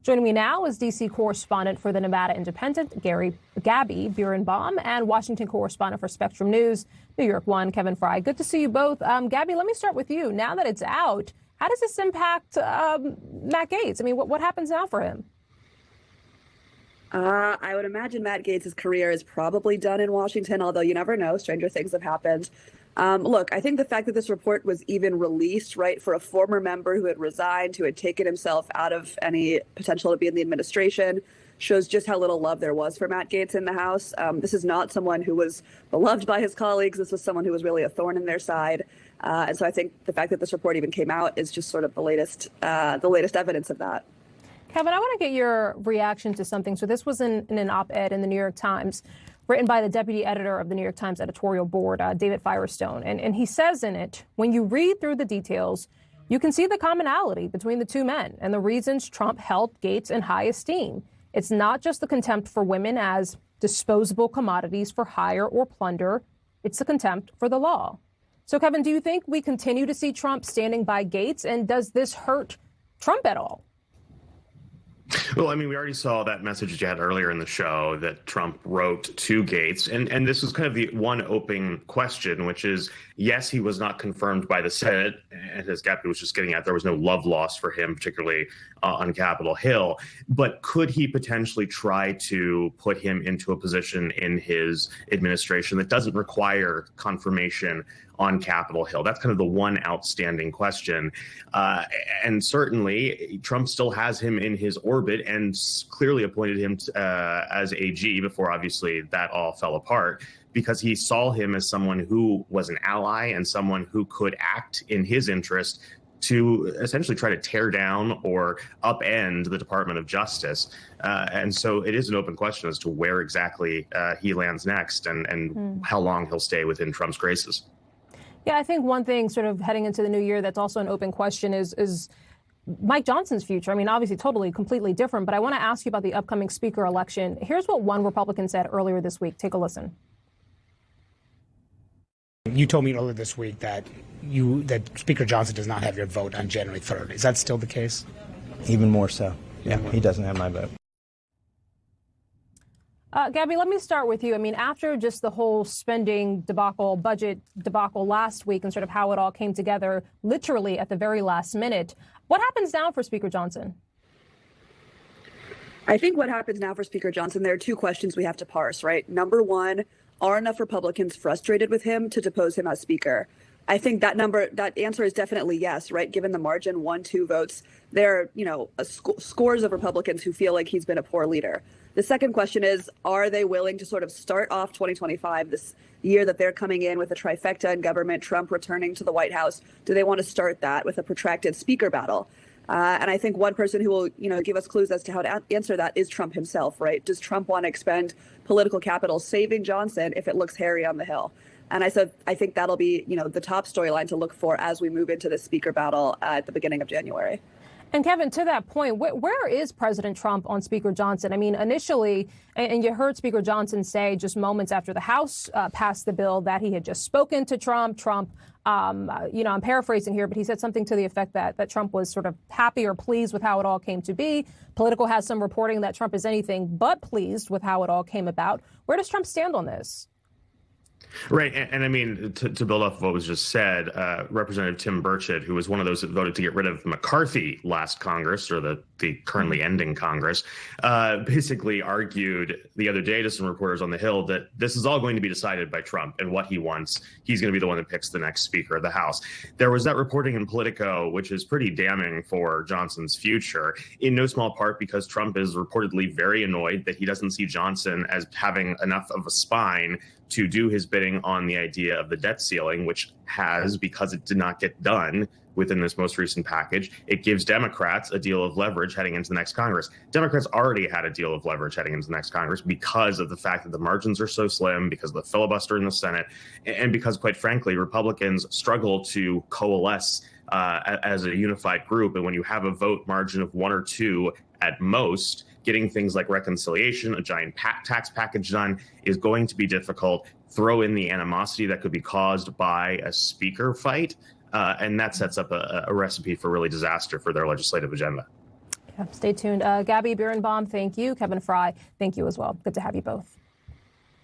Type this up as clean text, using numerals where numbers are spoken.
Joining me now is D.C. correspondent for the Nevada Independent, Gabby Birnbaum, and Washington correspondent for Spectrum News, New York One, Kevin Frey. Good to see you both. Gabby, let me start with you. Now that it's out, how does this impact Matt Gaetz? I mean, what happens now for him? I would imagine Matt Gaetz' career is probably done in Washington, although you never know. Stranger things have happened. Look, I think the fact that this report was even released, right, for a former member who had resigned, who had taken himself out of any potential to be in the administration, shows just how little love there was for Matt Gaetz in the House. This is not someone who was beloved by his colleagues. This was someone who was really a thorn in their side. And so I think the fact that this report even came out is just sort of the latest evidence of that. Kevin, I want to get your reaction to something. So this was in an op-ed in the New York Times, written by the deputy editor of the New York Times editorial board, David Firestone. And he says in it, when you read through the details, you can see the commonality between the two men and the reasons Trump held Gaetz in high esteem. It's not just the contempt for women as disposable commodities for hire or plunder. It's the contempt for the law. So, Kevin, do you think we continue to see Trump standing by Gaetz? And does this hurt Trump at all? Well, I mean, we already saw that message that you had earlier in the show that Trump wrote to Gaetz. And this was kind of the one open question, which is, yes, he was not confirmed by the Senate. And as Gabby was just getting at, there was no love lost for him, particularly on Capitol Hill. But could he potentially try to put him into a position in his administration that doesn't require confirmation on Capitol Hill? That's kind of the one outstanding question. And certainly Trump still has him in his orbit and clearly appointed him as AG before, obviously, that all fell apart, because he saw him as someone who was an ally and someone who could act in his interest to essentially try to tear down or upend the Department of Justice. And so it is an open question as to where exactly he lands next and how long he'll stay within Trump's graces. Yeah, I think one thing sort of heading into the new year that's also an open question is Mike Johnson's future. I mean, obviously, totally, completely different. But I want to ask you about the upcoming speaker election. Here's what one Republican said earlier this week. Take a listen. You told me earlier this week that Speaker Johnson does not have your vote on January 3rd. Is that still the case? Even more so. Yeah, he doesn't have my vote. Gabby, let me start with you. I mean, after just the whole spending debacle, budget debacle last week and sort of how it all came together literally at the very last minute, what happens now for Speaker Johnson? I think what happens now for Speaker Johnson, there are two questions we have to parse, right? Number one, are enough Republicans frustrated with him to depose him as Speaker? I think that answer is definitely yes, right? Given the margin, 1-2 votes, there are, scores of Republicans who feel like he's been a poor leader. The second question is, are they willing to sort of start off 2025, this year that they're coming in with a trifecta in government, Trump returning to the White House? Do they want to start that with a protracted speaker battle? And I think one person who will, give us clues as to how to answer that is Trump himself, right? Does Trump want to expend political capital saving Johnson if it looks hairy on the Hill? And I think that'll be, the top storyline to look for as we move into the speaker battle at the beginning of January. And Kevin, to that point, where is President Trump on Speaker Johnson? I mean, initially, and you heard Speaker Johnson say just moments after the House passed the bill that he had just spoken to Trump. I'm paraphrasing here, but he said something to the effect that Trump was sort of happy or pleased with how it all came to be. Politico has some reporting that Trump is anything but pleased with how it all came about. Where does Trump stand on this? Right. And I mean, to build off what was just said, Representative Tim Burchett, who was one of those that voted to get rid of McCarthy last Congress, or the currently ending Congress, basically argued the other day to some reporters on the Hill that this is all going to be decided by Trump, and what he wants, he's going to be the one that picks the next Speaker of the House. There was that reporting in Politico, which is pretty damning for Johnson's future, in no small part because Trump is reportedly very annoyed that he doesn't see Johnson as having enough of a spine to do his bidding on the idea of the debt ceiling, which has, because it did not get done within this most recent package, it gives Democrats a deal of leverage heading into the next Congress. Democrats already had a deal of leverage heading into the next Congress because of the fact that the margins are so slim, because of the filibuster in the Senate, and because, quite frankly, Republicans struggle to coalesce as a unified group. And when you have a vote margin of 1 or 2 at most, getting things like reconciliation, a giant tax package done is going to be difficult. Throw in the animosity that could be caused by a speaker fight, and that sets up a recipe for really disaster for their legislative agenda. Yeah, stay tuned. Gabby Birnbaum, thank you. Kevin Frey, thank you as well. Good to have you both.